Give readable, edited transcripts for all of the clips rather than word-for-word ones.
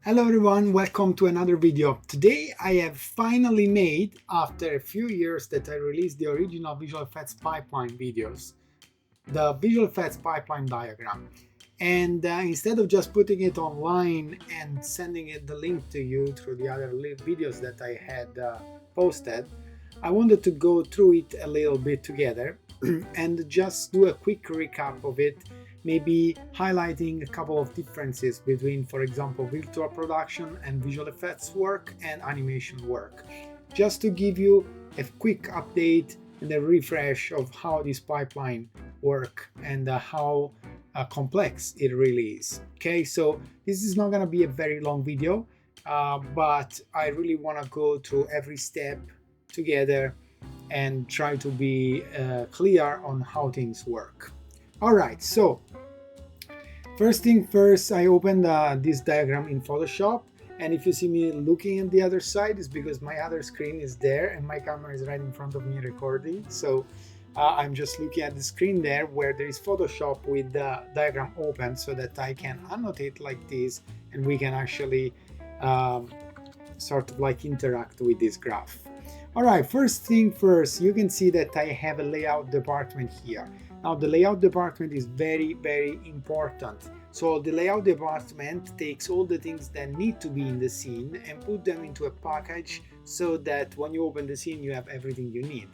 Hello everyone, welcome to another video. Today I have finally made, after a few years that I released the original Visual Effects Pipeline videos, the Visual Effects Pipeline Diagram. And instead of just putting it online and sending it the link to you through the other videos that I had posted, I wanted to go through it a little bit together and just do a quick recap of it, maybe highlighting a couple of differences between, for example, virtual production and visual effects work and animation work, just to give you a quick update and a refresh of how this pipeline work and how complex it really is. Okay, so this is not going to be a very long video, but I really want to go through every step together and try to be clear on how things work. All right, so first thing first, I opened this diagram in Photoshop, and if you see me looking at the other side, it's because my other screen is there and my camera is right in front of me recording. So I'm just looking at the screen there where there is Photoshop with the diagram open so that I can annotate like this and we can actually sort of like interact with this graph. All right, first thing first, you can see that I have a layout department here. Now the layout department is very, very important. So the layout department takes all the things that need to be in the scene and put them into a package so that when you open the scene, you have everything you need,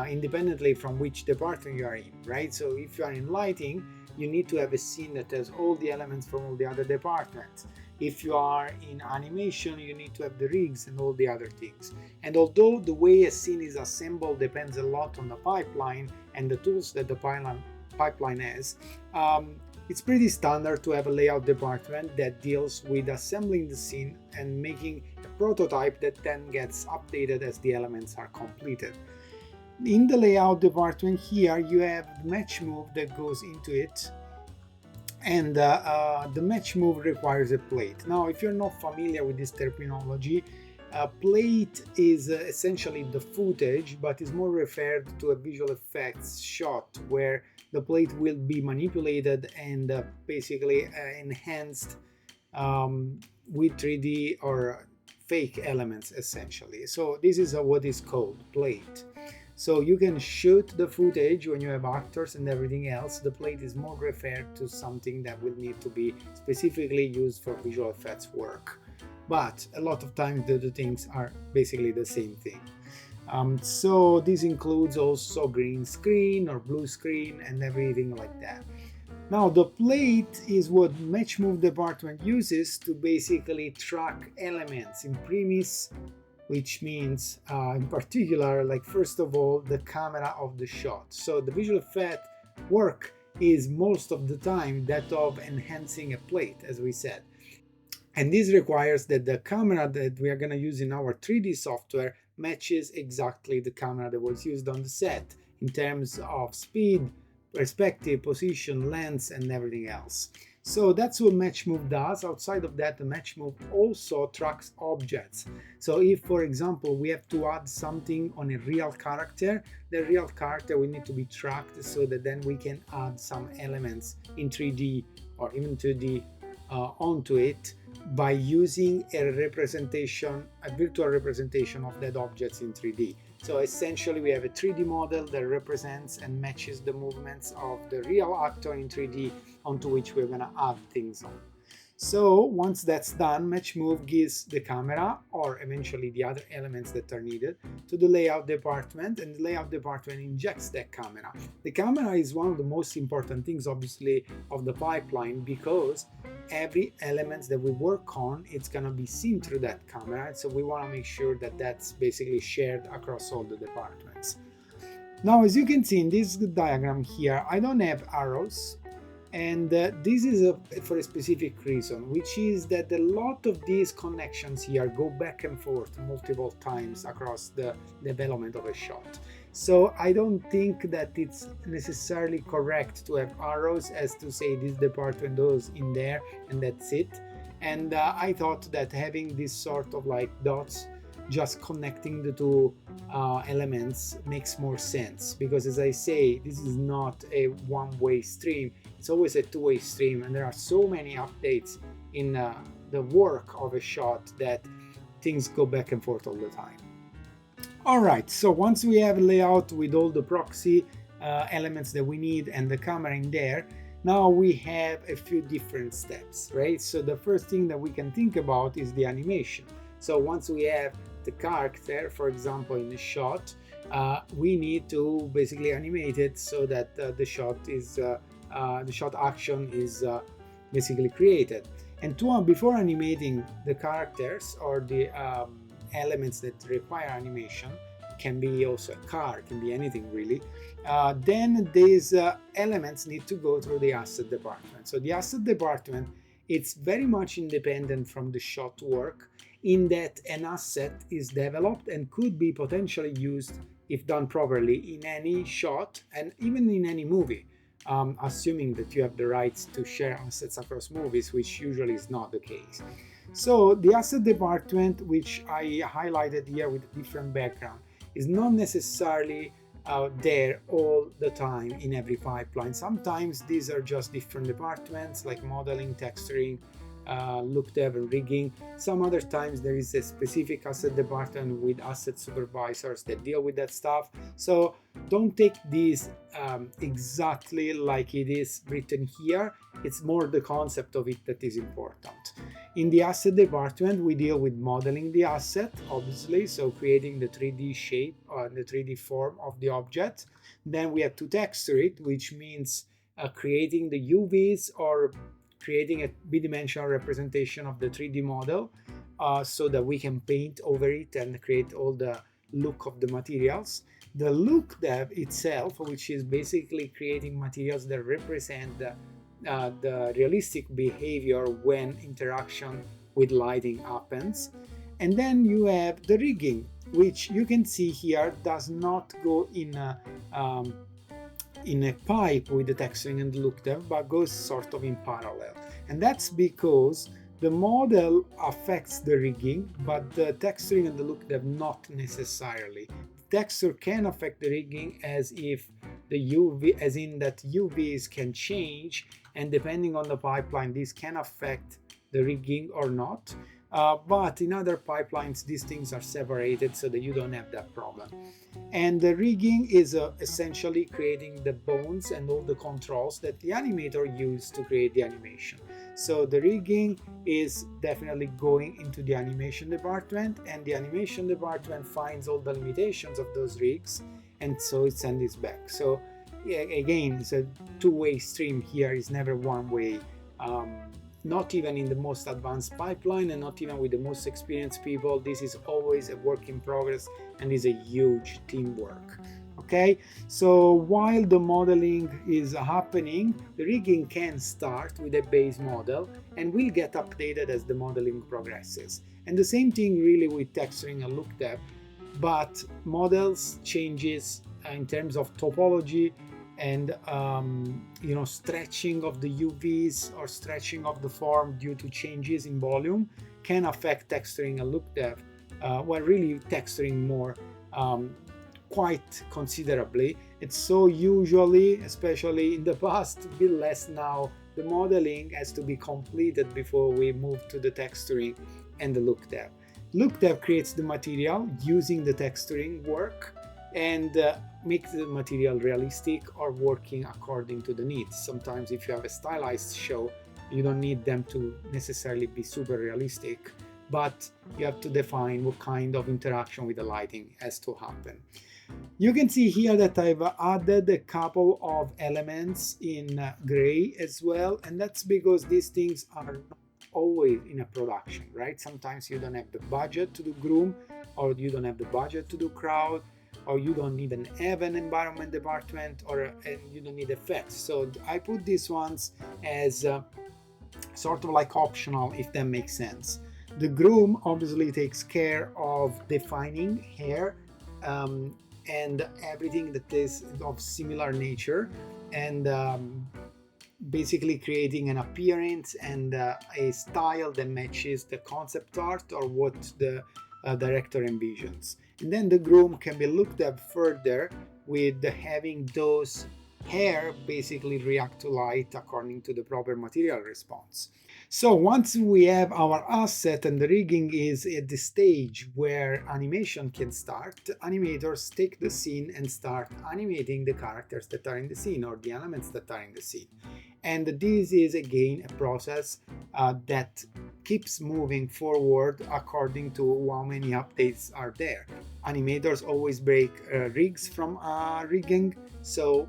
independently from which department you are in, right? So if you are in lighting, you need to have a scene that has all the elements from all the other departments. If you are in animation, you need to have the rigs and all the other things. And although the way a scene is assembled depends a lot on the pipeline and the tools that the pipeline has, it's pretty standard to have a layout department that deals with assembling the scene and making a prototype that then gets updated as the elements are completed. In the layout department here, you have the match move that goes into it, and the match move requires a plate. Now, if you're not familiar with this terminology, a plate is essentially the footage, but is more referred to a visual effects shot where the plate will be manipulated and basically enhanced with 3D or fake elements essentially. So this is what is called plate. So you can shoot the footage when you have actors and everything else. The plate is more referred to something that will need to be specifically used for visual effects work. But a lot of times the two things are basically the same thing. So this includes also green screen or blue screen and everything like that. Now the plate is what match move department uses to basically track elements in premise, which means in particular, like first of all, the camera of the shot. So the visual effect work is most of the time that of enhancing a plate, as we said. And this requires that the camera that we are going to use in our 3D software matches exactly the camera that was used on the set in terms of speed, perspective, position, lens, and everything else. So that's what match move does. Outside of that, the match move also tracks objects. So if, for example, we have to add something on a real character, the real character will need to be tracked so that then we can add some elements in 3D or even 2D onto it by using a representation, a virtual representation of that objects in 3D. So essentially we have a 3D model that represents and matches the movements of the real actor in 3D onto which we're going to add things on. So once that's done, match move gives the camera or eventually the other elements that are needed to the layout department, and the layout department injects that camera. The camera is one of the most important things obviously of the pipeline because every element that we work on, it's going to be seen through that camera. So we want to make sure that that's basically shared across all the departments. Now, as you can see in this diagram here, I don't have arrows. And this is for a specific reason, which is that a lot of these connections here go back and forth multiple times across the development of a shot. So I don't think that it's necessarily correct to have arrows as to say this department goes in there and that's it. And I thought that having this sort of like dots just connecting the two elements makes more sense, because as I say, this is not a one-way stream, it's always a two-way stream, and there are so many updates in the work of a shot that things go back and forth all the time. All right, so once we have a layout with all the proxy elements that we need and the camera in there, now we have a few different steps, right? So the first thing that we can think about is the animation. So once we have the character, for example, in the shot, we need to basically animate it so that the shot action is basically created. And before animating the characters or the elements that require animation, can be also a car, can be anything really, then these elements need to go through the asset department. So the asset department, it's very much independent from the shot work, in that an asset is developed and could be potentially used, if done properly, in any shot and even in any movie, assuming that you have the rights to share assets across movies, which usually is not the case. So the asset department, which I highlighted here with a different background, is not necessarily there all the time in every pipeline. Sometimes these are just different departments like modeling, texturing, look dev and rigging. Some other times there is a specific asset department with asset supervisors that deal with that stuff. So don't take these exactly like it is written here. It's more the concept of it that is important. In the asset department, we deal with modeling the asset, obviously, so creating the 3D shape or the 3D form of the object. Then we have to texture it, which means creating the UVs or creating a bidimensional representation of the 3D model so that we can paint over it and create all the look of the materials. The look dev itself, which is basically creating materials that represent the realistic behavior when interaction with lighting happens. And then you have the rigging, which you can see here does not go in a pipe with the texturing and the look dev, but goes sort of in parallel. And that's because the model affects the rigging, but the texturing and the look dev not necessarily. The texture can affect the rigging as if the UV, as in that UVs can change, and depending on the pipeline, this can affect the rigging or not. But in other pipelines, these things are separated so that you don't have that problem. And the rigging is essentially creating the bones and all the controls that the animator used to create the animation. So the rigging is definitely going into the animation department, and the animation department finds all the limitations of those rigs, and so it sends it back. So again, it's a two-way stream here, it's never one way. Not even in the most advanced pipeline and not even with the most experienced people. This is always a work in progress and is a huge teamwork. Okay, so while the modeling is happening, the rigging can start with a base model and will get updated as the modeling progresses. And the same thing really with texturing and look dev, but models changes in terms of topology and stretching of the UVs or stretching of the form due to changes in volume can affect texturing and look dev, well, really texturing more quite considerably. It's so usually, especially in the past, a bit less now, the modeling has to be completed before we move to the texturing and the look dev. Look dev creates the material using the texturing work and make the material realistic or working according to the needs. Sometimes if you have a stylized show, you don't need them to necessarily be super realistic, but you have to define what kind of interaction with the lighting has to happen. You can see here that I've added a couple of elements in gray as well, and that's because these things are not always in a production, right? Sometimes you don't have the budget to do groom, or you don't have the budget to do crowd, or you don't even have an environment department, or you don't need effects. So I put these ones as sort of like optional, if that makes sense. The groom obviously takes care of defining hair and everything that is of similar nature, and basically creating an appearance and a style that matches the concept art or what the director envisions. And then the groom can be looked at further with having those hair basically react to light according to the proper material response. So once we have our asset and the rigging is at the stage where animation can start, animators take the scene and start animating the characters that are in the scene or the elements that are in the scene. And this is again a process that keeps moving forward according to how many updates are there. Animators always break rigs from rigging, so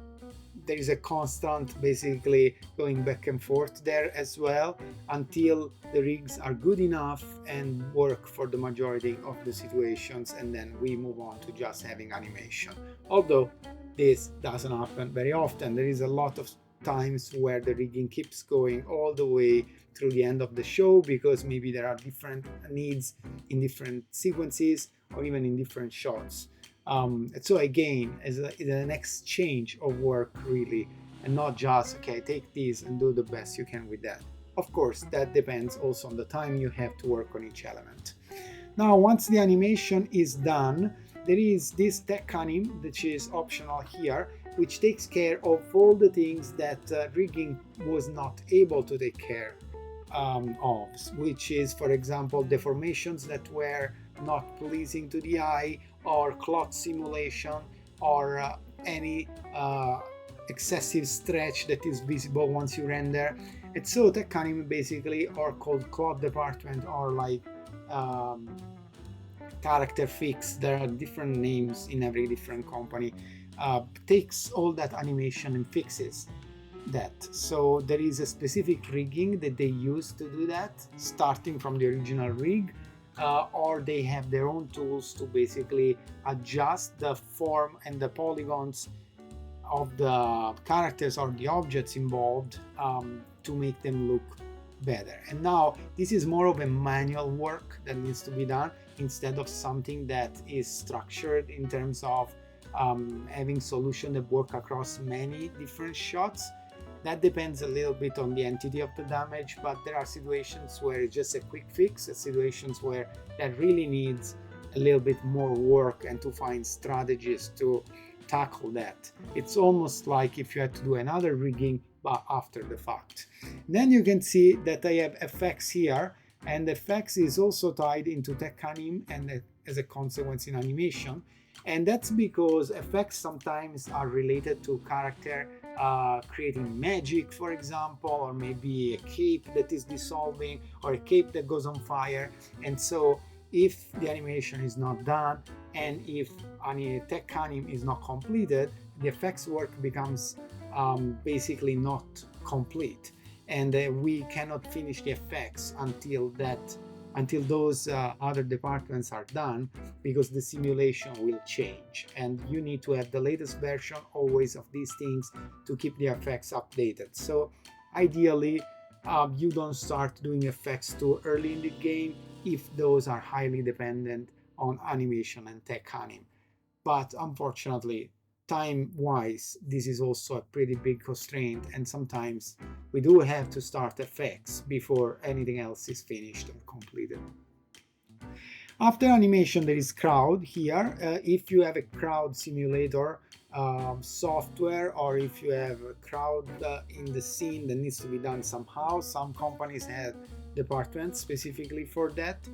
there is a constant basically going back and forth there as well until the rigs are good enough and work for the majority of the situations, and then we move on to just having animation. Although this doesn't happen very often, there is a lot of times where the rigging keeps going all the way through the end of the show because maybe there are different needs in different sequences or even in different shots. So again, it's an exchange of work really, and not just, okay, take this and do the best you can with that. Of course, that depends also on the time you have to work on each element. Now, once the animation is done, there is this tech anim, which is optional here, which takes care of all the things that rigging was not able to take care of, which is, for example, deformations that were not pleasing to the eye, or cloth simulation, or any excessive stretch that is visible once you render. And so tech anim basically, or called cloth department, or like character fix, there are different names in every different company, takes all that animation and fixes that. So there is a specific rigging that they use to do that, starting from the original rig, or they have their own tools to basically adjust the form and the polygons of the characters or the objects involved to make them look better. And now this is more of a manual work that needs to be done instead of something that is structured in terms of having solutions that work across many different shots. That depends a little bit on the entity of the damage, but there are situations where it's just a quick fix, situations where that really needs a little bit more work and to find strategies to tackle that. It's almost like if you had to do another rigging but after the fact. Then you can see that I have effects here, and effects is also tied into tech anim and as a consequence in animation. And that's because effects sometimes are related to character creating magic, for example, or maybe a cape that is dissolving or a cape that goes on fire. And so if the animation is not done and if any tech anim is not completed, the effects work becomes basically not complete, and we cannot finish the effects until those other departments are done, because the simulation will change and you need to have the latest version always of these things to keep the effects updated. So ideally you don't start doing effects too early in the game if those are highly dependent on animation and tech anim. But unfortunately, time-wise, this is also a pretty big constraint, and sometimes we do have to start effects before anything else is finished and completed. After animation, there is crowd here. If you have a crowd simulator software, or if you have a crowd in the scene that needs to be done somehow, some companies have departments specifically for that.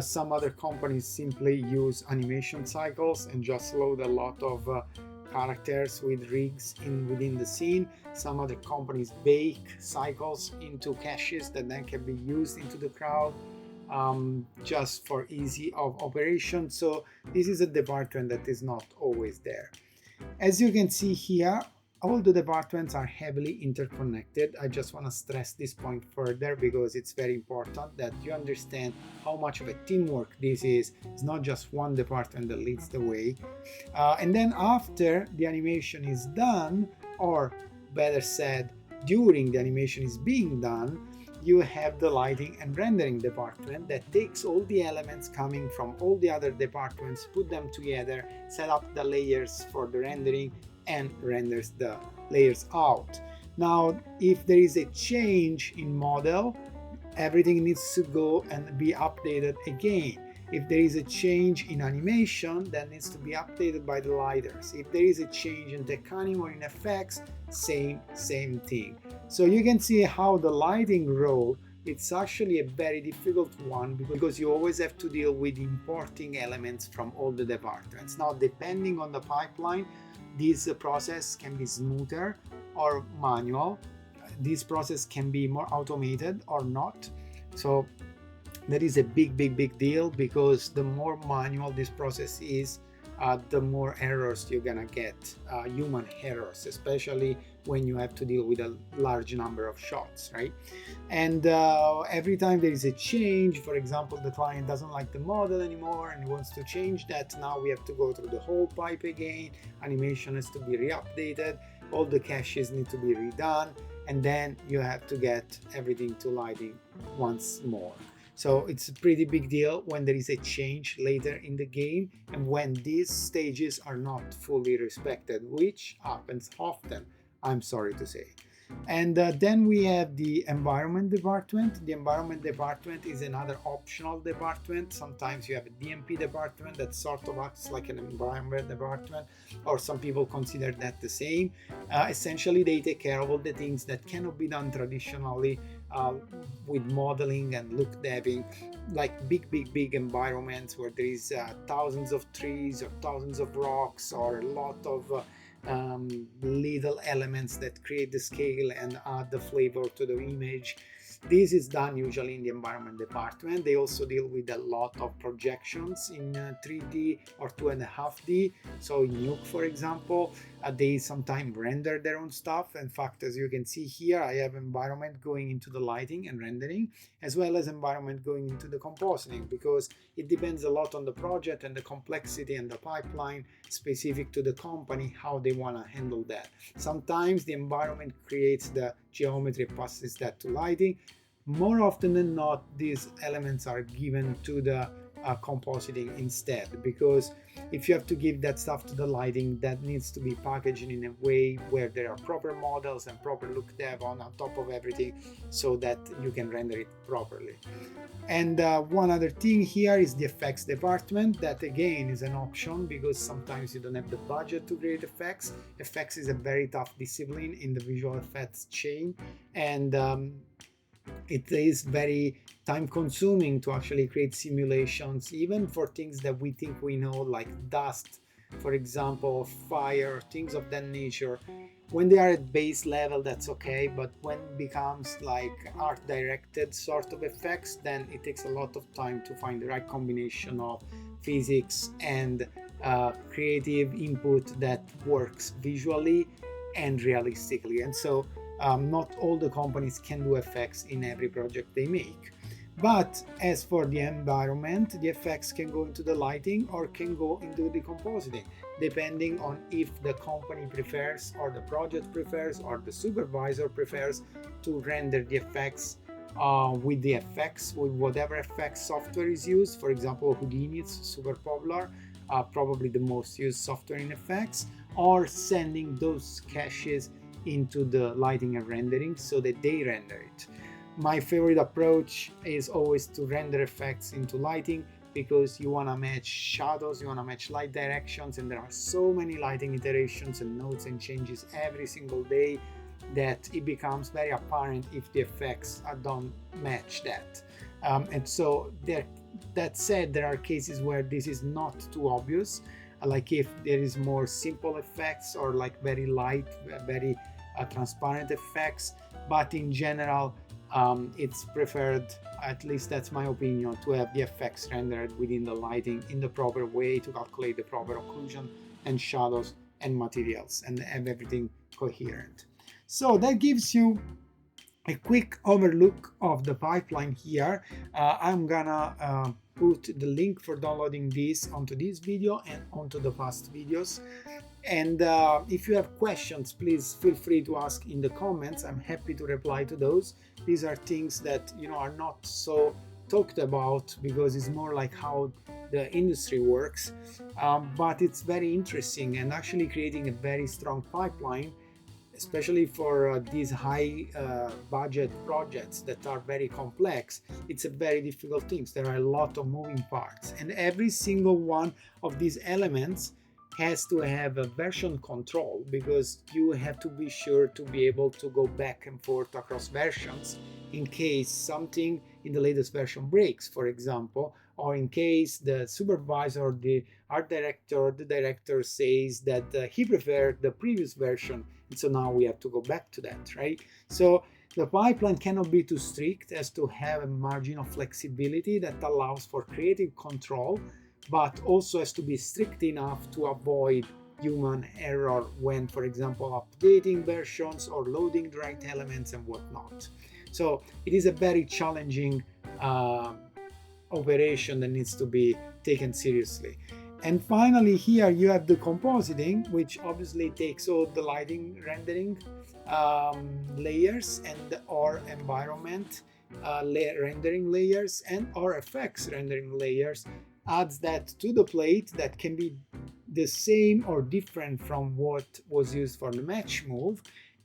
Some other companies simply use animation cycles and just load a lot of characters with rigs within the scene. Some other companies bake cycles into caches that then can be used into the crowd just for easy of operation. So this is a department that is not always there. As you can see here, all the departments are heavily interconnected. I just want to stress this point further because it's very important that you understand how much of a teamwork this is. It's not just one department that leads the way. And then after the animation is done, or better said, during the animation is being done, you have the lighting and rendering department that takes all the elements coming from all the other departments, put them together, set up the layers for the rendering, and renders the layers out. Now, if there is a change in model, everything needs to go and be updated again. If there is a change in animation, that needs to be updated by the lighters. If there is a change in tech anim or in effects, same thing. So you can see how the lighting role it's actually a very difficult one because you always have to deal with importing elements from all the departments. Now, depending on the pipeline, this process can be smoother or manual. This process can be more automated or not. So that is a big deal, because the more manual this process is, the more errors you're gonna get, human errors, especially when you have to deal with a large number of shots, right? And every time there is a change, for example, the client doesn't like the model anymore and wants to change that, now we have to go through the whole pipe again, animation has to be re-updated, all the caches need to be redone, and then you have to get everything to lighting once more. So it's a pretty big deal when there is a change later in the game and when these stages are not fully respected, which happens often, I'm sorry to say. And then we have the environment department. The environment department is another optional department. Sometimes you have a DMP department that sort of acts like an environment department, or some people consider that the same. Essentially, they take care of all the things that cannot be done traditionally with modeling and look deving, like big environments where there is thousands of trees or thousands of rocks or a lot of little elements that create the scale and add the flavor to the image. This is done usually in the environment department. They also deal with a lot of projections in 3D or 2.5D. So in Nuke, for example, they sometimes render their own stuff. In fact, as you can see here, I have environment going into the lighting and rendering, as well as environment going into the compositing, because it depends a lot on the project and the complexity and the pipeline specific to the company, how they want to handle that. Sometimes the environment creates the geometry, passes that to lighting. More often than not, these elements are given to the compositing instead, because if you have to give that stuff to the lighting, that needs to be packaged in a way where there are proper models and proper look dev on top of everything, so that you can render it properly. And one other thing here is the effects department. That again is an option, because sometimes you don't have the budget to create effects. Effects is a very tough discipline in the visual effects chain, and it is very time consuming to actually create simulations, even for things that we think we know, like dust, for example, fire, things of that nature. When they are at base level, that's okay, but when it becomes like art directed sort of effects, then it takes a lot of time to find the right combination of physics and creative input that works visually and realistically. And so not all the companies can do effects in every project they make. But as for the environment, the effects can go into the lighting or can go into the compositing, depending on if the company prefers, or the project prefers, or the supervisor prefers to render the effects with the effects, with whatever effects software is used. For example, Houdini is super popular, probably the most used software in effects, or sending those caches into the lighting and rendering so that they render it. My favorite approach is always to render effects into lighting, because you want to match shadows, you want to match light directions, and there are so many lighting iterations and nodes and changes every single day that it becomes very apparent if the effects don't match that. And so that said, there are cases where this is not too obvious, like if there is more simple effects or like very light, very transparent effects, but in general it's preferred, at least that's my opinion, to have the effects rendered within the lighting in the proper way to calculate the proper occlusion and shadows and materials and have everything coherent. So that gives you a quick overlook of the pipeline here. I'm gonna put the link for downloading this onto this video and onto the past videos. And if you have questions, please feel free to ask in the comments. I'm happy to reply to those. These are things that, you know, are not so talked about because it's more like how the industry works, but it's very interesting, and actually creating a very strong pipeline, especially for these high budget projects that are very complex. It's a very difficult thing. There are a lot of moving parts, and every single one of these elements has to have a version control, because you have to be sure to be able to go back and forth across versions in case something in the latest version breaks, for example, or in case the supervisor, the art director, the director says that he preferred the previous version, and so now we have to go back to that, right? So the pipeline cannot be too strict as to have a margin of flexibility that allows for creative control, but also has to be strict enough to avoid human error when, for example, updating versions or loading the right elements and whatnot. So it is a very challenging operation that needs to be taken seriously. And finally, here you have the compositing, which obviously takes all the lighting rendering layers and our environment rendering layers and our effects rendering layers, adds that to the plate that can be the same or different from what was used for the match move,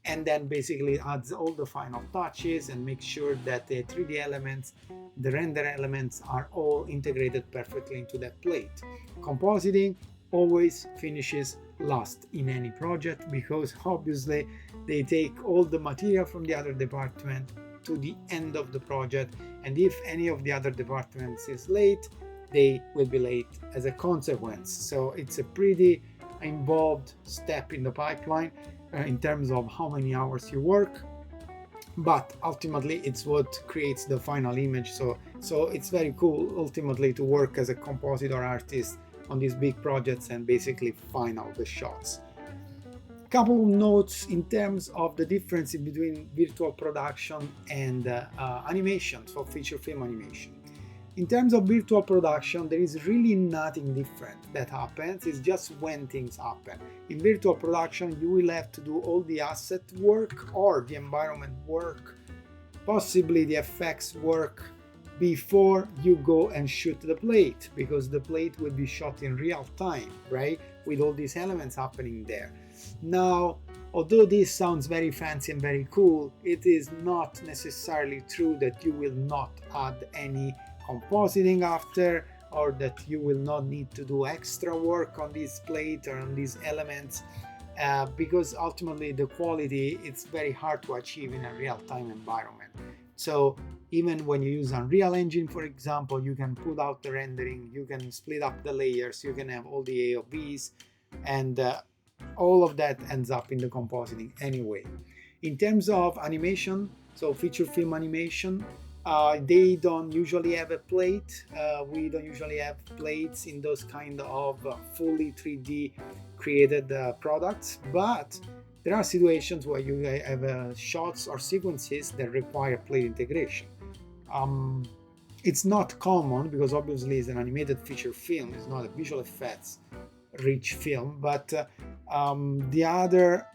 and then basically adds all the final touches and makes sure that the 3D elements, the render elements, are all integrated perfectly into that plate. Compositing always finishes last in any project, because obviously they take all the material from the other department to the end of the project, and if any of the other departments is late, they will be late as a consequence. So it's a pretty involved step in the pipeline in terms of how many hours you work, but ultimately it's what creates the final image. So it's very cool ultimately to work as a compositor artist on these big projects and basically final the shots. Couple of notes in terms of the difference between virtual production and animation, so feature film animation. In terms of virtual production, there is really nothing different that happens. It's just when things happen. In virtual production, you will have to do all the asset work or the environment work, possibly the effects work, before you go and shoot the plate, because the plate will be shot in real time, right? With all these elements happening there. Now, although this sounds very fancy and very cool, it is not necessarily true that you will not add any compositing after, or that you will not need to do extra work on this plate or on these elements, because ultimately the quality, it's very hard to achieve in a real-time environment. So even when you use Unreal Engine, for example, you can put out the rendering, you can split up the layers, you can have all the AOVs, and all of that ends up in the compositing anyway. In terms of animation, so feature film animation, they don't usually have a plate. We don't usually have plates in those kind of fully 3D created products, but there are situations where you have shots or sequences that require plate integration. It's not common because obviously it's an animated feature film, it's not a visual effects rich film, but the other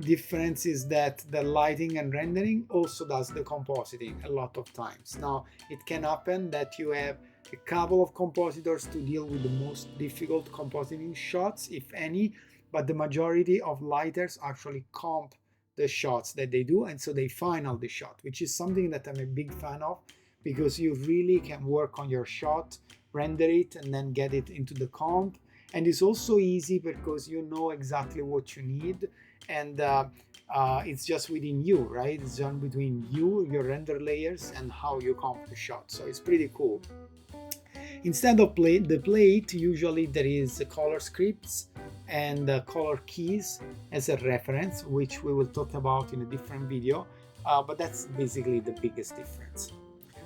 difference is that the lighting and rendering also does the compositing a lot of times. Now, it can happen that you have a couple of compositors to deal with the most difficult compositing shots, if any, but the majority of lighters actually comp the shots that they do, and so they final the shot, which is something that I'm a big fan of, because you really can work on your shot, render it, and then get it into the comp. And it's also easy because you know exactly what you need, and it's just within you, right? It's done between you, your render layers, and how you comp the shot. So it's pretty cool. Instead of the plate, usually there is color scripts and color keys as a reference, which we will talk about in a different video, but that's basically the biggest difference.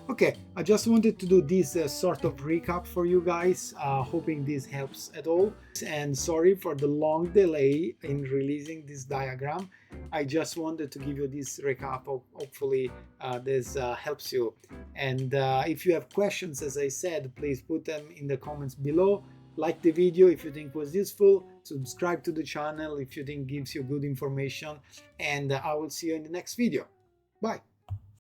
Okay, I just wanted to do this sort of recap for you guys, hoping this helps at all. And sorry for the long delay in releasing this diagram. I just wanted to give you this recap. Hopefully this helps you. And if you have questions, as I said, please put them in the comments below. Like the video if you think was useful, subscribe to the channel if you think gives you good information, and I will see you in the next video. Bye!